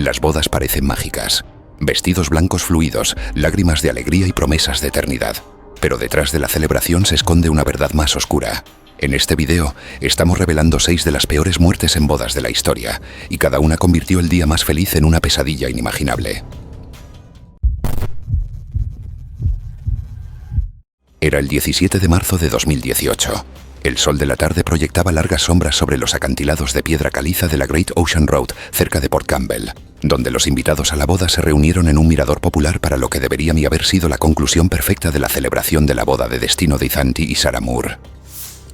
Las bodas parecen mágicas. Vestidos blancos fluidos, lágrimas de alegría y promesas de eternidad. Pero detrás de la celebración se esconde una verdad más oscura. En este video estamos revelando 6 de las peores muertes en bodas de la historia, y cada una convirtió el día más feliz en una pesadilla inimaginable. Era el 17 de marzo de 2018. El sol de la tarde proyectaba largas sombras sobre los acantilados de piedra caliza de la Great Ocean Road, cerca de Port Campbell, donde los invitados a la boda se reunieron en un mirador popular para lo que debería haber sido la conclusión perfecta de la celebración de la boda de destino de Ethan y Sarah Moore.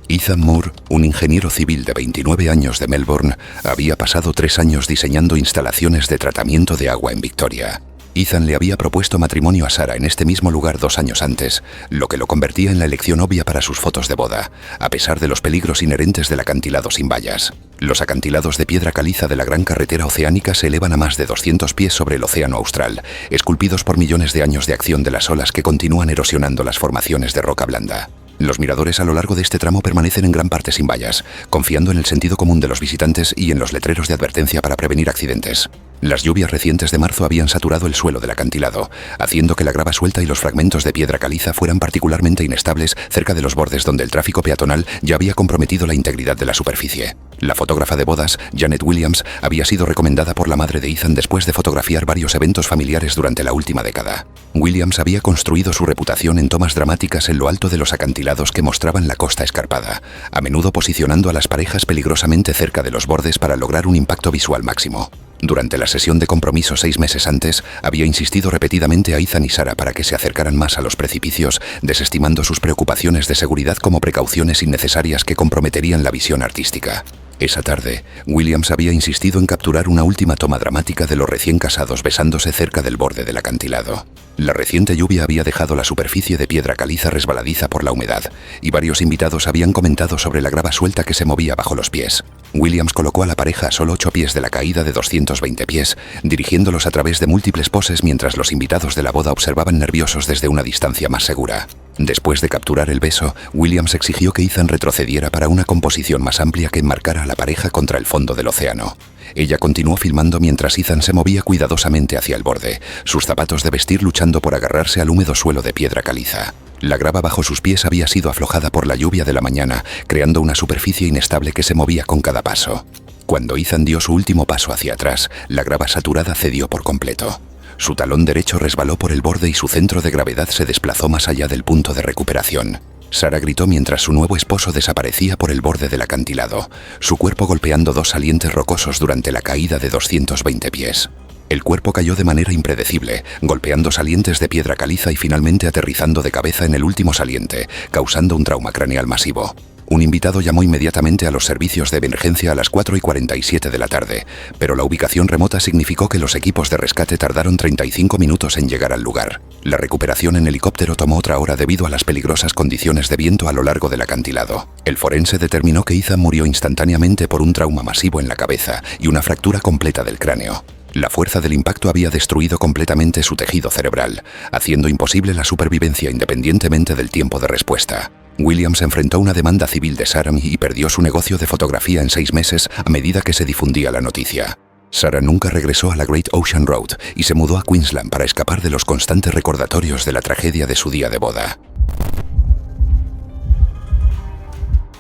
Ethan Moore, un ingeniero civil de 29 años de Melbourne, había pasado 3 años diseñando instalaciones de tratamiento de agua en Victoria. Ethan le había propuesto matrimonio a Sarah en este mismo lugar 2 años antes, lo que lo convertía en la elección obvia para sus fotos de boda, a pesar de los peligros inherentes del acantilado sin vallas. Los acantilados de piedra caliza de la gran carretera oceánica se elevan a más de 200 pies sobre el océano austral, esculpidos por millones de años de acción de las olas que continúan erosionando las formaciones de roca blanda. Los miradores a lo largo de este tramo permanecen en gran parte sin vallas, confiando en el sentido común de los visitantes y en los letreros de advertencia para prevenir accidentes. Las lluvias recientes de marzo habían saturado el suelo del acantilado, haciendo que la grava suelta y los fragmentos de piedra caliza fueran particularmente inestables cerca de los bordes donde el tráfico peatonal ya había comprometido la integridad de la superficie. La fotógrafa de bodas, Janet Williams, había sido recomendada por la madre de Ethan después de fotografiar varios eventos familiares durante la última década. Williams había construido su reputación en tomas dramáticas en lo alto de los acantilados que mostraban la costa escarpada, a menudo posicionando a las parejas peligrosamente cerca de los bordes para lograr un impacto visual máximo. Durante la sesión de compromiso 6 meses antes, había insistido repetidamente a Ethan y Sarah para que se acercaran más a los precipicios, desestimando sus preocupaciones de seguridad como precauciones innecesarias que comprometerían la visión artística. Esa tarde, Williams había insistido en capturar una última toma dramática de los recién casados besándose cerca del borde del acantilado. La reciente lluvia había dejado la superficie de piedra caliza resbaladiza por la humedad, y varios invitados habían comentado sobre la grava suelta que se movía bajo los pies. Williams colocó a la pareja a solo 8 pies de la caída de 220 pies, dirigiéndolos a través de múltiples poses mientras los invitados de la boda observaban nerviosos desde una distancia más segura. Después de capturar el beso, Williams exigió que Ethan retrocediera para una composición más amplia que enmarcara a la pareja contra el fondo del océano. Ella continuó filmando mientras Ethan se movía cuidadosamente hacia el borde, sus zapatos de vestir luchando por agarrarse al húmedo suelo de piedra caliza. La grava bajo sus pies había sido aflojada por la lluvia de la mañana, creando una superficie inestable que se movía con cada paso. Cuando Ethan dio su último paso hacia atrás, la grava saturada cedió por completo. Su talón derecho resbaló por el borde y su centro de gravedad se desplazó más allá del punto de recuperación. Sarah gritó mientras su nuevo esposo desaparecía por el borde del acantilado, su cuerpo golpeando 2 salientes rocosos durante la caída de 220 pies. El cuerpo cayó de manera impredecible, golpeando salientes de piedra caliza y finalmente aterrizando de cabeza en el último saliente, causando un trauma craneal masivo. Un invitado llamó inmediatamente a los servicios de emergencia a las 4:47 de la tarde, pero la ubicación remota significó que los equipos de rescate tardaron 35 minutos en llegar al lugar. La recuperación en helicóptero tomó otra hora debido a las peligrosas condiciones de viento a lo largo del acantilado. El forense determinó que Ethan murió instantáneamente por un trauma masivo en la cabeza y una fractura completa del cráneo. La fuerza del impacto había destruido completamente su tejido cerebral, haciendo imposible la supervivencia independientemente del tiempo de respuesta. Williams enfrentó una demanda civil de Sarah y perdió su negocio de fotografía en 6 meses a medida que se difundía la noticia. Sarah nunca regresó a la Great Ocean Road y se mudó a Queensland para escapar de los constantes recordatorios de la tragedia de su día de boda.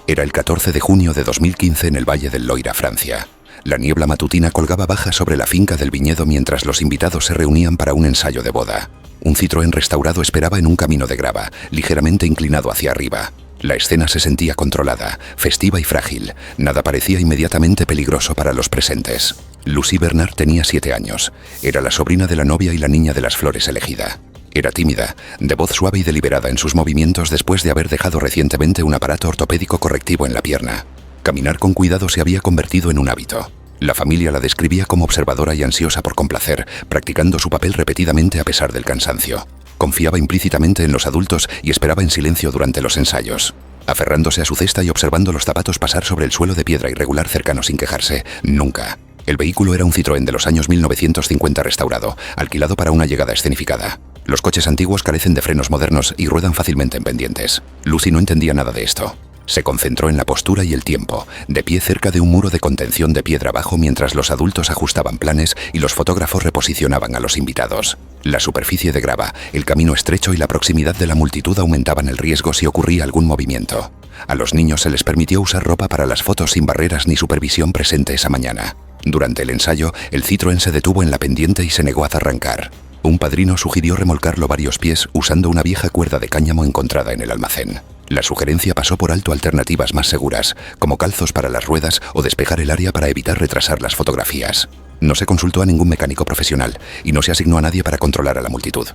Era el 14 de junio de 2015 en el Valle del Loira, Francia. La niebla matutina colgaba baja sobre la finca del viñedo mientras los invitados se reunían para un ensayo de boda. Un Citroën restaurado esperaba en un camino de grava, ligeramente inclinado hacia arriba. La escena se sentía controlada, festiva y frágil. Nada parecía inmediatamente peligroso para los presentes. Lucy Bernard tenía 7 años. Era la sobrina de la novia y la niña de las flores elegida. Era tímida, de voz suave y deliberada en sus movimientos después de haber dejado recientemente un aparato ortopédico correctivo en la pierna. Caminar con cuidado se había convertido en un hábito. La familia la describía como observadora y ansiosa por complacer, practicando su papel repetidamente a pesar del cansancio. Confiaba implícitamente en los adultos y esperaba en silencio durante los ensayos. Aferrándose a su cesta y observando los zapatos pasar sobre el suelo de piedra irregular cercano sin quejarse, nunca. El vehículo era un Citroën de los años 1950 restaurado, alquilado para una llegada escenificada. Los coches antiguos carecen de frenos modernos y ruedan fácilmente en pendientes. Lucy no entendía nada de esto. Se concentró en la postura y el tiempo, de pie cerca de un muro de contención de piedra bajo mientras los adultos ajustaban planes y los fotógrafos reposicionaban a los invitados. La superficie de grava, el camino estrecho y la proximidad de la multitud aumentaban el riesgo si ocurría algún movimiento. A los niños se les permitió usar ropa para las fotos sin barreras ni supervisión presente esa mañana. Durante el ensayo, el Citroën se detuvo en la pendiente y se negó a arrancar. Un padrino sugirió remolcarlo varios pies usando una vieja cuerda de cáñamo encontrada en el almacén. La sugerencia pasó por alto alternativas más seguras, como calzos para las ruedas o despejar el área para evitar retrasar las fotografías. No se consultó a ningún mecánico profesional y no se asignó a nadie para controlar a la multitud.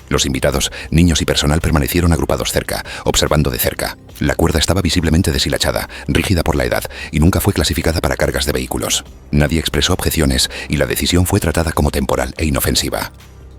Los invitados, niños y personal permanecieron agrupados cerca, observando de cerca. La cuerda estaba visiblemente deshilachada, rígida por la edad, y nunca fue clasificada para cargas de vehículos. Nadie expresó objeciones y la decisión fue tratada como temporal e inofensiva.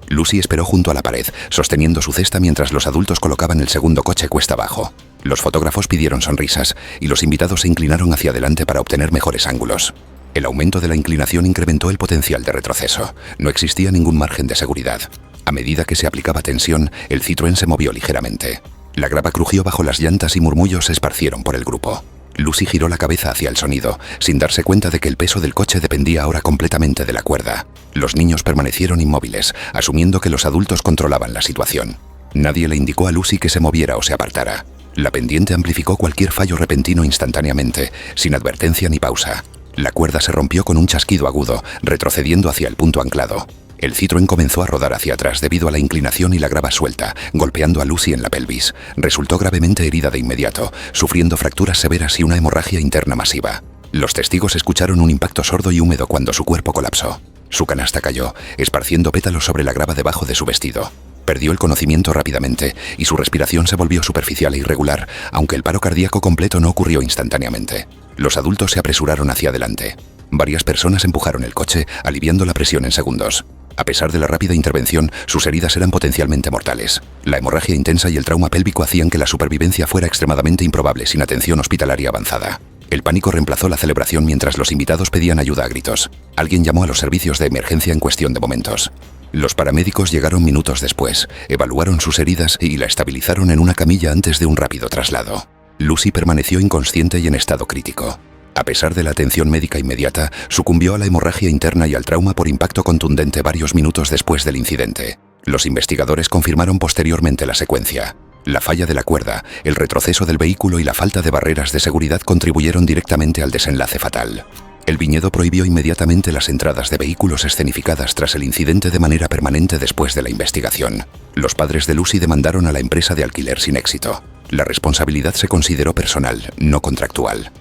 Lucy esperó junto a la pared, sosteniendo su cesta mientras los adultos colocaban el segundo coche cuesta abajo. Los fotógrafos pidieron sonrisas y los invitados se inclinaron hacia adelante para obtener mejores ángulos. El aumento de la inclinación incrementó el potencial de retroceso. No existía ningún margen de seguridad. A medida que se aplicaba tensión, el Citroën se movió ligeramente. La grava crujió bajo las llantas y murmullos se esparcieron por el grupo. Lucy giró la cabeza hacia el sonido, sin darse cuenta de que el peso del coche dependía ahora completamente de la cuerda. Los niños permanecieron inmóviles, asumiendo que los adultos controlaban la situación. Nadie le indicó a Lucy que se moviera o se apartara. La pendiente amplificó cualquier fallo repentino instantáneamente, sin advertencia ni pausa. La cuerda se rompió con un chasquido agudo, retrocediendo hacia el punto anclado. El Citroën comenzó a rodar hacia atrás debido a la inclinación y la grava suelta, golpeando a Lucy en la pelvis. Resultó gravemente herida de inmediato, sufriendo fracturas severas y una hemorragia interna masiva. Los testigos escucharon un impacto sordo y húmedo cuando su cuerpo colapsó. Su canasta cayó, esparciendo pétalos sobre la grava debajo de su vestido. Perdió el conocimiento rápidamente y su respiración se volvió superficial e irregular, aunque el paro cardíaco completo no ocurrió instantáneamente. Los adultos se apresuraron hacia adelante. Varias personas empujaron el coche, aliviando la presión en segundos. A pesar de la rápida intervención, sus heridas eran potencialmente mortales. La hemorragia intensa y el trauma pélvico hacían que la supervivencia fuera extremadamente improbable sin atención hospitalaria avanzada. El pánico reemplazó la celebración mientras los invitados pedían ayuda a gritos. Alguien llamó a los servicios de emergencia en cuestión de momentos. Los paramédicos llegaron minutos después, evaluaron sus heridas y la estabilizaron en una camilla antes de un rápido traslado. Lucy permaneció inconsciente y en estado crítico. A pesar de la atención médica inmediata, sucumbió a la hemorragia interna y al trauma por impacto contundente varios minutos después del incidente. Los investigadores confirmaron posteriormente la secuencia. La falla de la cuerda, el retroceso del vehículo y la falta de barreras de seguridad contribuyeron directamente al desenlace fatal. El viñedo prohibió inmediatamente las entradas de vehículos escenificadas tras el incidente de manera permanente después de la investigación. Los padres de Lucy demandaron a la empresa de alquiler sin éxito. La responsabilidad se consideró personal, no contractual.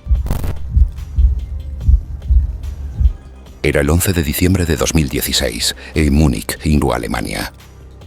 Era el 11 de diciembre de 2016, en Múnich, Alemania.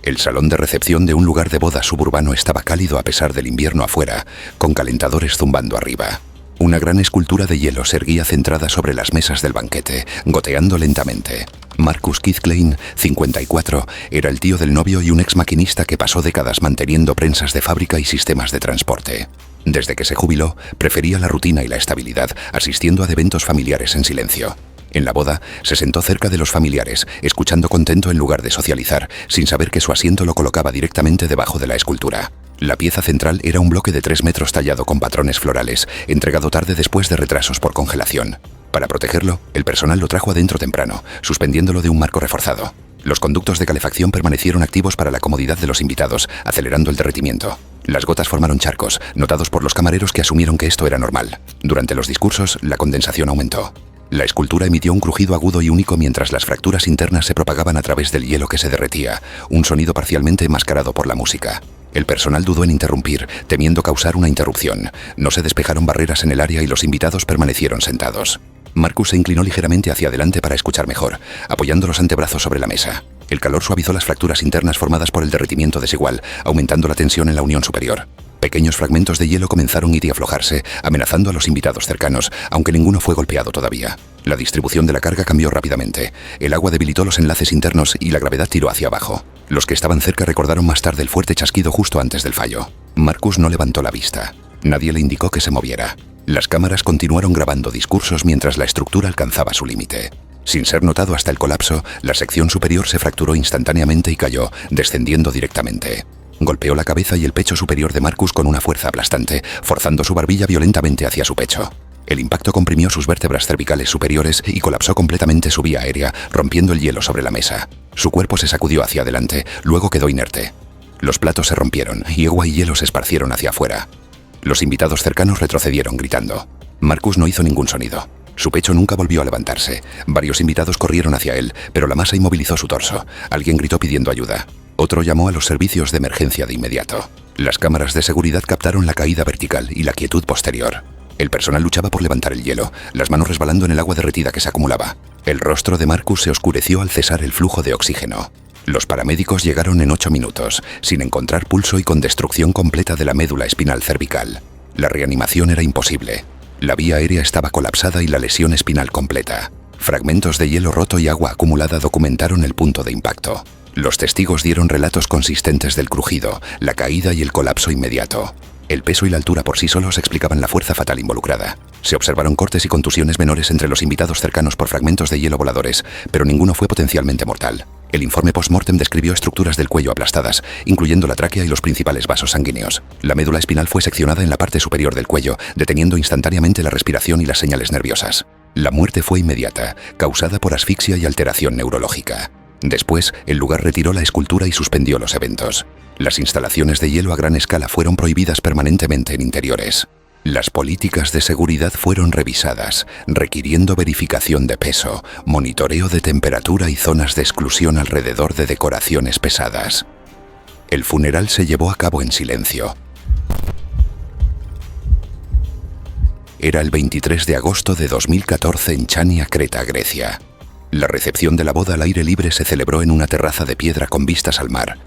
El salón de recepción de un lugar de boda suburbano estaba cálido a pesar del invierno afuera, con calentadores zumbando arriba. Una gran escultura de hielo se erguía centrada sobre las mesas del banquete, goteando lentamente. Marcus Keith Klein, 54, era el tío del novio y un ex maquinista que pasó décadas manteniendo prensas de fábrica y sistemas de transporte. Desde que se jubiló, prefería la rutina y la estabilidad, asistiendo a eventos familiares en silencio. En la boda, se sentó cerca de los familiares, escuchando contento en lugar de socializar, sin saber que su asiento lo colocaba directamente debajo de la escultura. La pieza central era un bloque de 3 metros tallado con patrones florales, entregado tarde después de retrasos por congelación. Para protegerlo, el personal lo trajo adentro temprano, suspendiéndolo de un marco reforzado. Los conductos de calefacción permanecieron activos para la comodidad de los invitados, acelerando el derretimiento. Las gotas formaron charcos, notados por los camareros que asumieron que esto era normal. Durante los discursos, la condensación aumentó. La escultura emitió un crujido agudo y único mientras las fracturas internas se propagaban a través del hielo que se derretía, un sonido parcialmente enmascarado por la música. El personal dudó en interrumpir, temiendo causar una interrupción. No se despejaron barreras en el área y los invitados permanecieron sentados. Marcus se inclinó ligeramente hacia adelante para escuchar mejor, apoyando los antebrazos sobre la mesa. El calor suavizó las fracturas internas formadas por el derretimiento desigual, aumentando la tensión en la unión superior. Pequeños fragmentos de hielo comenzaron a ir y aflojarse, amenazando a los invitados cercanos, aunque ninguno fue golpeado todavía. La distribución de la carga cambió rápidamente. El agua debilitó los enlaces internos y la gravedad tiró hacia abajo. Los que estaban cerca recordaron más tarde el fuerte chasquido justo antes del fallo. Marcus no levantó la vista. Nadie le indicó que se moviera. Las cámaras continuaron grabando discursos mientras la estructura alcanzaba su límite. Sin ser notado hasta el colapso, la sección superior se fracturó instantáneamente y cayó, descendiendo directamente. Golpeó la cabeza y el pecho superior de Marcus con una fuerza aplastante, forzando su barbilla violentamente hacia su pecho. El impacto comprimió sus vértebras cervicales superiores y colapsó completamente su vía aérea, rompiendo el hielo sobre la mesa. Su cuerpo se sacudió hacia adelante, luego quedó inerte. Los platos se rompieron y agua y hielo se esparcieron hacia afuera. Los invitados cercanos retrocedieron gritando. Marcus no hizo ningún sonido. Su pecho nunca volvió a levantarse. Varios invitados corrieron hacia él, pero la masa inmovilizó su torso. Alguien gritó pidiendo ayuda. Otro llamó a los servicios de emergencia de inmediato. Las cámaras de seguridad captaron la caída vertical y la quietud posterior. El personal luchaba por levantar el hielo, las manos resbalando en el agua derretida que se acumulaba. El rostro de Marcus se oscureció al cesar el flujo de oxígeno. Los paramédicos llegaron en 8 minutos, sin encontrar pulso y con destrucción completa de la médula espinal cervical. La reanimación era imposible. La vía aérea estaba colapsada y la lesión espinal completa. Fragmentos de hielo roto y agua acumulada documentaron el punto de impacto. Los testigos dieron relatos consistentes del crujido, la caída y el colapso inmediato. El peso y la altura por sí solos explicaban la fuerza fatal involucrada. Se observaron cortes y contusiones menores entre los invitados cercanos por fragmentos de hielo voladores, pero ninguno fue potencialmente mortal. El informe post-mortem describió estructuras del cuello aplastadas, incluyendo la tráquea y los principales vasos sanguíneos. La médula espinal fue seccionada en la parte superior del cuello, deteniendo instantáneamente la respiración y las señales nerviosas. La muerte fue inmediata, causada por asfixia y alteración neurológica. Después, el lugar retiró la escultura y suspendió los eventos. Las instalaciones de hielo a gran escala fueron prohibidas permanentemente en interiores. Las políticas de seguridad fueron revisadas, requiriendo verificación de peso, monitoreo de temperatura y zonas de exclusión alrededor de decoraciones pesadas. El funeral se llevó a cabo en silencio. Era el 23 de agosto de 2014 en Chania, Creta, Grecia. La recepción de la boda al aire libre se celebró en una terraza de piedra con vistas al mar,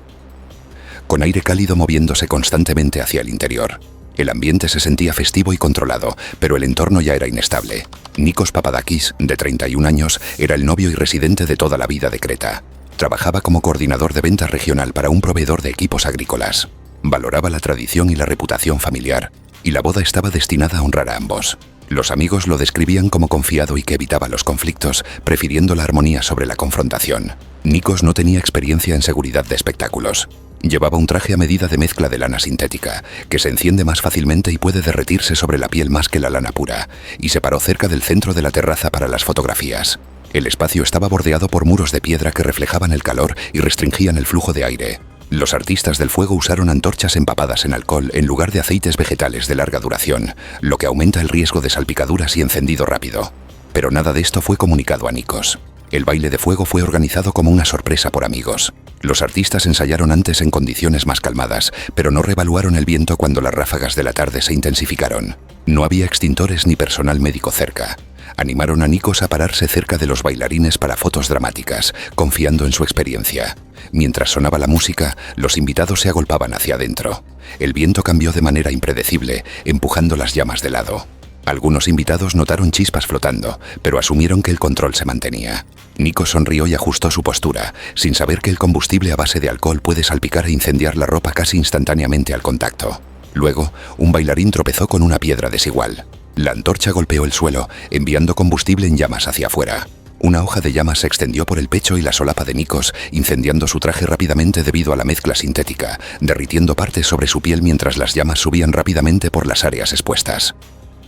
con aire cálido moviéndose constantemente hacia el interior. El ambiente se sentía festivo y controlado, pero el entorno ya era inestable. Nikos Papadakis, de 31 años, era el novio y residente de toda la vida de Creta. Trabajaba como coordinador de ventas regional para un proveedor de equipos agrícolas. Valoraba la tradición y la reputación familiar, y la boda estaba destinada a honrar a ambos. Los amigos lo describían como confiado y que evitaba los conflictos, prefiriendo la armonía sobre la confrontación. Nikos no tenía experiencia en seguridad de espectáculos. Llevaba un traje a medida de mezcla de lana sintética, que se enciende más fácilmente y puede derretirse sobre la piel más que la lana pura, y se paró cerca del centro de la terraza para las fotografías. El espacio estaba bordeado por muros de piedra que reflejaban el calor y restringían el flujo de aire. Los artistas del fuego usaron antorchas empapadas en alcohol en lugar de aceites vegetales de larga duración, lo que aumenta el riesgo de salpicaduras y encendido rápido. Pero nada de esto fue comunicado a Nikos. El baile de fuego fue organizado como una sorpresa por amigos. Los artistas ensayaron antes en condiciones más calmadas, pero no reevaluaron el viento cuando las ráfagas de la tarde se intensificaron. No había extintores ni personal médico cerca. Animaron a Nikos a pararse cerca de los bailarines para fotos dramáticas, confiando en su experiencia. Mientras sonaba la música, los invitados se agolpaban hacia adentro. El viento cambió de manera impredecible, empujando las llamas de lado. Algunos invitados notaron chispas flotando, pero asumieron que el control se mantenía. Nikos sonrió y ajustó su postura, sin saber que el combustible a base de alcohol puede salpicar e incendiar la ropa casi instantáneamente al contacto. Luego, un bailarín tropezó con una piedra desigual. La antorcha golpeó el suelo, enviando combustible en llamas hacia afuera. Una hoja de llamas se extendió por el pecho y la solapa de Nikos, incendiando su traje rápidamente debido a la mezcla sintética, derritiendo partes sobre su piel mientras las llamas subían rápidamente por las áreas expuestas.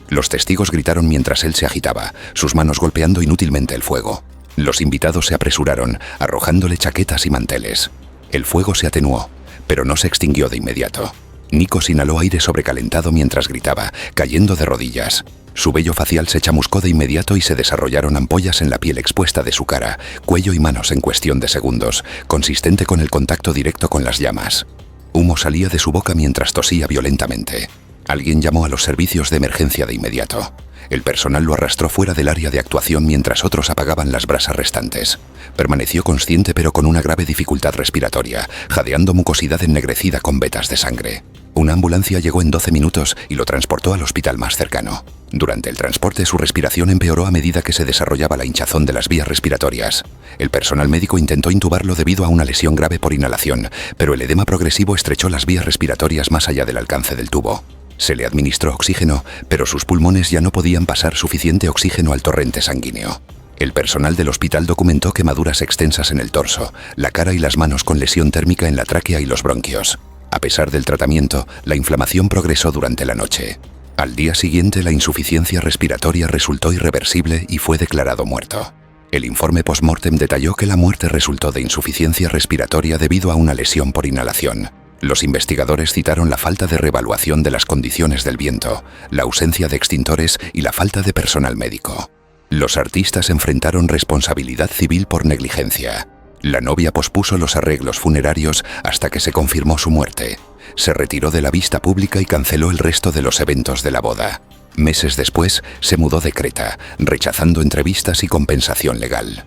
Los testigos gritaron mientras él se agitaba, sus manos golpeando inútilmente el fuego. Los invitados se apresuraron, arrojándole chaquetas y manteles. El fuego se atenuó, pero no se extinguió de inmediato. Nikos inhaló aire sobrecalentado mientras gritaba, cayendo de rodillas. Su vello facial se chamuscó de inmediato y se desarrollaron ampollas en la piel expuesta de su cara, cuello y manos en cuestión de segundos, consistente con el contacto directo con las llamas. Humo salía de su boca mientras tosía violentamente. Alguien llamó a los servicios de emergencia de inmediato. El personal lo arrastró fuera del área de actuación mientras otros apagaban las brasas restantes. Permaneció consciente pero con una grave dificultad respiratoria, jadeando mucosidad ennegrecida con vetas de sangre. Una ambulancia llegó en 12 minutos y lo transportó al hospital más cercano. Durante el transporte su respiración empeoró a medida que se desarrollaba la hinchazón de las vías respiratorias. El personal médico intentó intubarlo debido a una lesión grave por inhalación, pero el edema progresivo estrechó las vías respiratorias más allá del alcance del tubo. Se le administró oxígeno, pero sus pulmones ya no podían pasar suficiente oxígeno al torrente sanguíneo. El personal del hospital documentó quemaduras extensas en el torso, la cara y las manos con lesión térmica en la tráquea y los bronquios. A pesar del tratamiento, la inflamación progresó durante la noche. Al día siguiente, la insuficiencia respiratoria resultó irreversible y fue declarado muerto. El informe post-mortem detalló que la muerte resultó de insuficiencia respiratoria debido a una lesión por inhalación. Los investigadores citaron la falta de reevaluación de las condiciones del viento, la ausencia de extintores y la falta de personal médico. Los artistas enfrentaron responsabilidad civil por negligencia. La novia pospuso los arreglos funerarios hasta que se confirmó su muerte. Se retiró de la vista pública y canceló el resto de los eventos de la boda. Meses después, se mudó de Creta, rechazando entrevistas y compensación legal.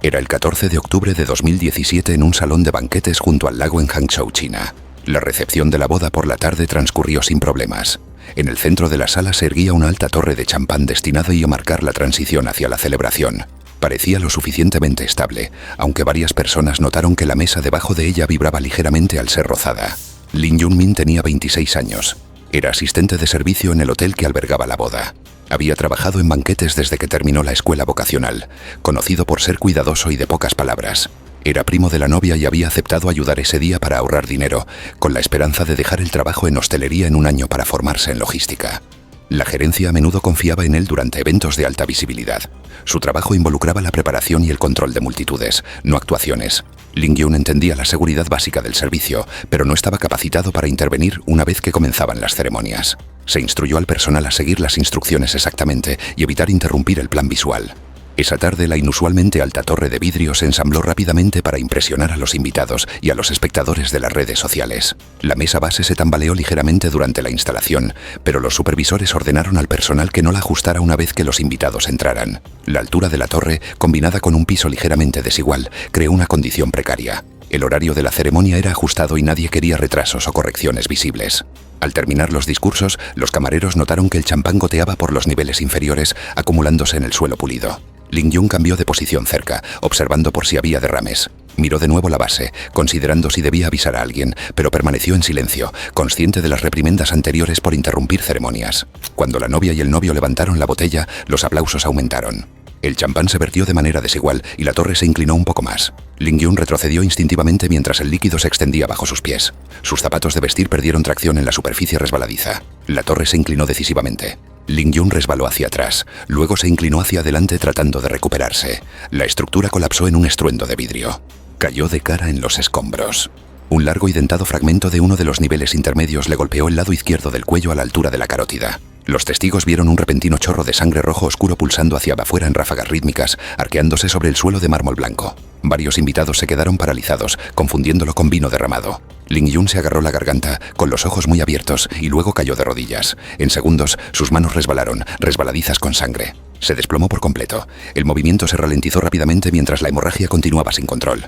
Era el 14 de octubre de 2017 en un salón de banquetes junto al lago en Hangzhou, China. La recepción de la boda por la tarde transcurrió sin problemas. En el centro de la sala se erguía una alta torre de champán destinada a marcar la transición hacia la celebración. Parecía lo suficientemente estable, aunque varias personas notaron que la mesa debajo de ella vibraba ligeramente al ser rozada. Lin Yunmin tenía 26 años. Era asistente de servicio en el hotel que albergaba la boda. Había trabajado en banquetes desde que terminó la escuela vocacional, conocido por ser cuidadoso y de pocas palabras. Era primo de la novia y había aceptado ayudar ese día para ahorrar dinero, con la esperanza de dejar el trabajo en hostelería en un año para formarse en logística. La gerencia a menudo confiaba en él durante eventos de alta visibilidad. Su trabajo involucraba la preparación y el control de multitudes, no actuaciones. Lin Yun entendía la seguridad básica del servicio, pero no estaba capacitado para intervenir una vez que comenzaban las ceremonias. Se instruyó al personal a seguir las instrucciones exactamente y evitar interrumpir el plan visual. Esa tarde, la inusualmente alta torre de vidrio se ensambló rápidamente para impresionar a los invitados y a los espectadores de las redes sociales. La mesa base se tambaleó ligeramente durante la instalación, pero los supervisores ordenaron al personal que no la ajustara una vez que los invitados entraran. La altura de la torre, combinada con un piso ligeramente desigual, creó una condición precaria. El horario de la ceremonia era ajustado y nadie quería retrasos o correcciones visibles. Al terminar los discursos, los camareros notaron que el champán goteaba por los niveles inferiores, acumulándose en el suelo pulido. Lin Yun cambió de posición cerca, observando por si había derrames. Miró de nuevo la base, considerando si debía avisar a alguien, pero permaneció en silencio, consciente de las reprimendas anteriores por interrumpir ceremonias. Cuando la novia y el novio levantaron la botella, los aplausos aumentaron. El champán se vertió de manera desigual y la torre se inclinó un poco más. Lin Yun retrocedió instintivamente mientras el líquido se extendía bajo sus pies. Sus zapatos de vestir perdieron tracción en la superficie resbaladiza. La torre se inclinó decisivamente. Lin Yun resbaló hacia atrás, luego se inclinó hacia adelante tratando de recuperarse. La estructura colapsó en un estruendo de vidrio. Cayó de cara en los escombros. Un largo y dentado fragmento de uno de los niveles intermedios le golpeó el lado izquierdo del cuello a la altura de la carótida. Los testigos vieron un repentino chorro de sangre rojo oscuro pulsando hacia afuera en ráfagas rítmicas, arqueándose sobre el suelo de mármol blanco. Varios invitados se quedaron paralizados, confundiéndolo con vino derramado. Lin Yun se agarró la garganta, con los ojos muy abiertos, y luego cayó de rodillas. En segundos, sus manos resbalaron, resbaladizas con sangre. Se desplomó por completo. El movimiento se ralentizó rápidamente mientras la hemorragia continuaba sin control.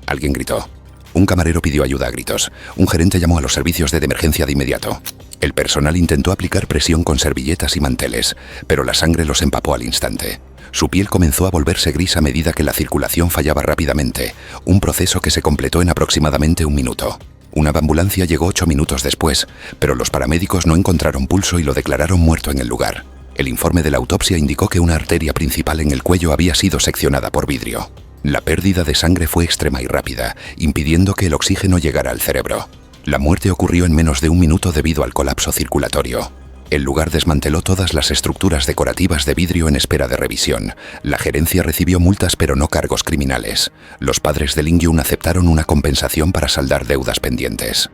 Alguien gritó. Un camarero pidió ayuda a gritos. Un gerente llamó a los servicios de emergencia de inmediato. El personal intentó aplicar presión con servilletas y manteles, pero la sangre los empapó al instante. Su piel comenzó a volverse gris a medida que la circulación fallaba rápidamente, un proceso que se completó en aproximadamente un minuto. Una ambulancia llegó 8 minutos después, pero los paramédicos no encontraron pulso y lo declararon muerto en el lugar. El informe de la autopsia indicó que una arteria principal en el cuello había sido seccionada por vidrio. La pérdida de sangre fue extrema y rápida, impidiendo que el oxígeno llegara al cerebro. La muerte ocurrió en menos de un minuto debido al colapso circulatorio. El lugar desmanteló todas las estructuras decorativas de vidrio en espera de revisión. La gerencia recibió multas pero no cargos criminales. Los padres de Lin Yun aceptaron una compensación para saldar deudas pendientes.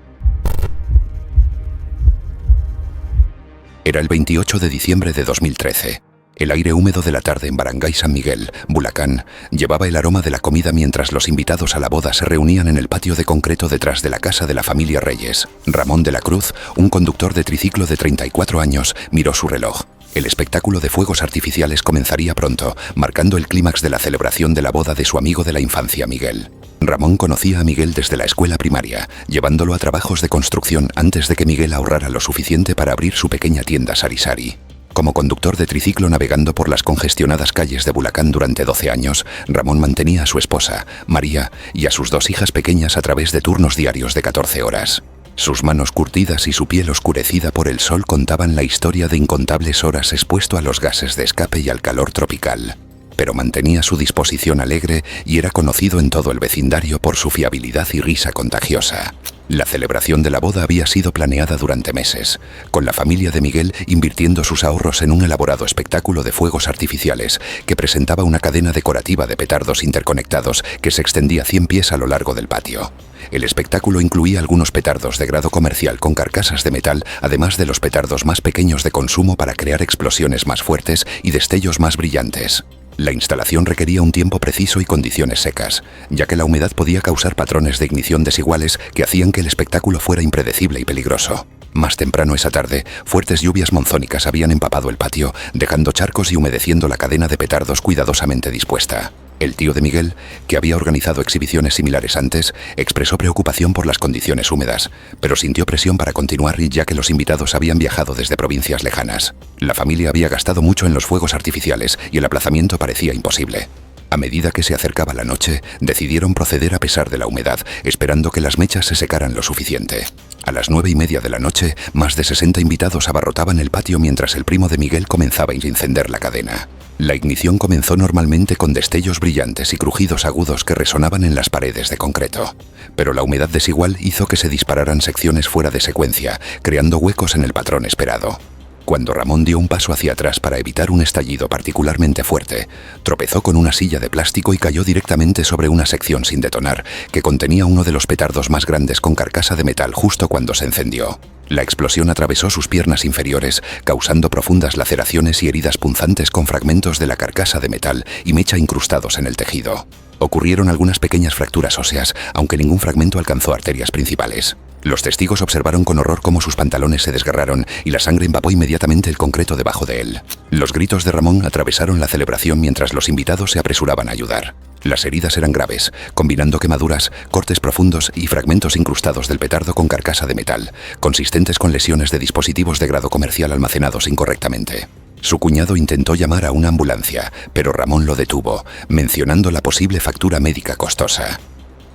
Era el 28 de diciembre de 2013. El aire húmedo de la tarde en Barangay San Miguel, Bulacan, llevaba el aroma de la comida mientras los invitados a la boda se reunían en el patio de concreto detrás de la casa de la familia Reyes. Ramón de la Cruz, un conductor de triciclo de 34 años, miró su reloj. El espectáculo de fuegos artificiales comenzaría pronto, marcando el clímax de la celebración de la boda de su amigo de la infancia, Miguel. Ramón conocía a Miguel desde la escuela primaria, llevándolo a trabajos de construcción antes de que Miguel ahorrara lo suficiente para abrir su pequeña tienda Sari. Como conductor de triciclo navegando por las congestionadas calles de Bulacan durante 12 años, Ramón mantenía a su esposa, María, y a sus 2 hijas pequeñas a través de turnos diarios de 14 horas. Sus manos curtidas y su piel oscurecida por el sol contaban la historia de incontables horas expuesto a los gases de escape y al calor tropical. pero mantenía su disposición alegre y era conocido en todo el vecindario por su fiabilidad y risa contagiosa. La celebración de la boda había sido planeada durante meses, con la familia de Miguel invirtiendo sus ahorros en un elaborado espectáculo de fuegos artificiales que presentaba una cadena decorativa de petardos interconectados que se extendía 100 pies a lo largo del patio. El espectáculo incluía algunos petardos de grado comercial con carcasas de metal, además de los petardos más pequeños de consumo para crear explosiones más fuertes y destellos más brillantes. La instalación requería un tiempo preciso y condiciones secas, ya que la humedad podía causar patrones de ignición desiguales que hacían que el espectáculo fuera impredecible y peligroso. Más temprano esa tarde, fuertes lluvias monzónicas habían empapado el patio, dejando charcos y humedeciendo la cadena de petardos cuidadosamente dispuesta. El tío de Miguel, que había organizado exhibiciones similares antes, expresó preocupación por las condiciones húmedas, pero sintió presión para continuar ya que los invitados habían viajado desde provincias lejanas. La familia había gastado mucho en los fuegos artificiales y el aplazamiento parecía imposible. A medida que se acercaba la noche, decidieron proceder a pesar de la humedad, esperando que las mechas se secaran lo suficiente. A las 9:30 de la noche, más de 60 invitados abarrotaban el patio mientras el primo de Miguel comenzaba a encender la cadena. La ignición comenzó normalmente con destellos brillantes y crujidos agudos que resonaban en las paredes de concreto. Pero la humedad desigual hizo que se dispararan secciones fuera de secuencia, creando huecos en el patrón esperado. Cuando Ramón dio un paso hacia atrás para evitar un estallido particularmente fuerte, tropezó con una silla de plástico y cayó directamente sobre una sección sin detonar, que contenía uno de los petardos más grandes con carcasa de metal justo cuando se encendió. La explosión atravesó sus piernas inferiores, causando profundas laceraciones y heridas punzantes con fragmentos de la carcasa de metal y mecha incrustados en el tejido. Ocurrieron algunas pequeñas fracturas óseas, aunque ningún fragmento alcanzó arterias principales. Los testigos observaron con horror cómo sus pantalones se desgarraron y la sangre empapó inmediatamente el concreto debajo de él. Los gritos de Ramón atravesaron la celebración mientras los invitados se apresuraban a ayudar. Las heridas eran graves, combinando quemaduras, cortes profundos y fragmentos incrustados del petardo con carcasa de metal, consistentes con lesiones de dispositivos de grado comercial almacenados incorrectamente. Su cuñado intentó llamar a una ambulancia, pero Ramón lo detuvo, mencionando la posible factura médica costosa.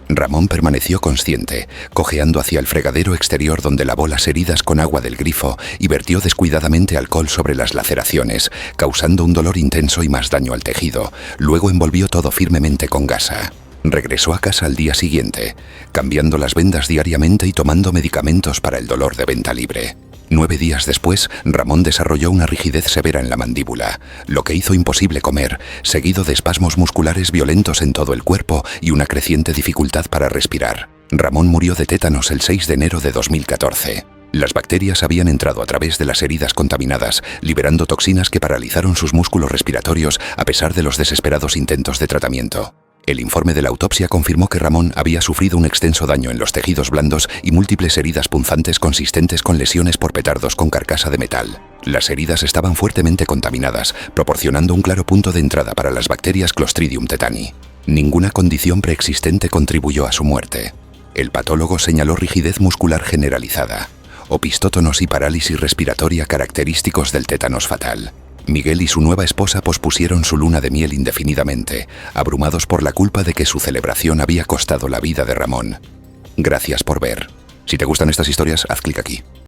Ramón permaneció consciente, cojeando hacia el fregadero exterior donde lavó las heridas con agua del grifo y vertió descuidadamente alcohol sobre las laceraciones, causando un dolor intenso y más daño al tejido. Luego envolvió todo firmemente con gasa. Regresó a casa al día siguiente, cambiando las vendas diariamente y tomando medicamentos para el dolor de venta libre. 9 días después, Ramón desarrolló una rigidez severa en la mandíbula, lo que hizo imposible comer, seguido de espasmos musculares violentos en todo el cuerpo y una creciente dificultad para respirar. Ramón murió de tétanos el 6 de enero de 2014. Las bacterias habían entrado a través de las heridas contaminadas, liberando toxinas que paralizaron sus músculos respiratorios a pesar de los desesperados intentos de tratamiento. El informe de la autopsia confirmó que Ramón había sufrido un extenso daño en los tejidos blandos y múltiples heridas punzantes consistentes con lesiones por petardos con carcasa de metal. Las heridas estaban fuertemente contaminadas, proporcionando un claro punto de entrada para las bacterias Clostridium tetani. Ninguna condición preexistente contribuyó a su muerte. El patólogo señaló rigidez muscular generalizada, opistótonos y parálisis respiratoria característicos del tétanos fatal. Miguel y su nueva esposa pospusieron su luna de miel indefinidamente, abrumados por la culpa de que su celebración había costado la vida de Ramón. Gracias por ver. Si te gustan estas historias, haz clic aquí.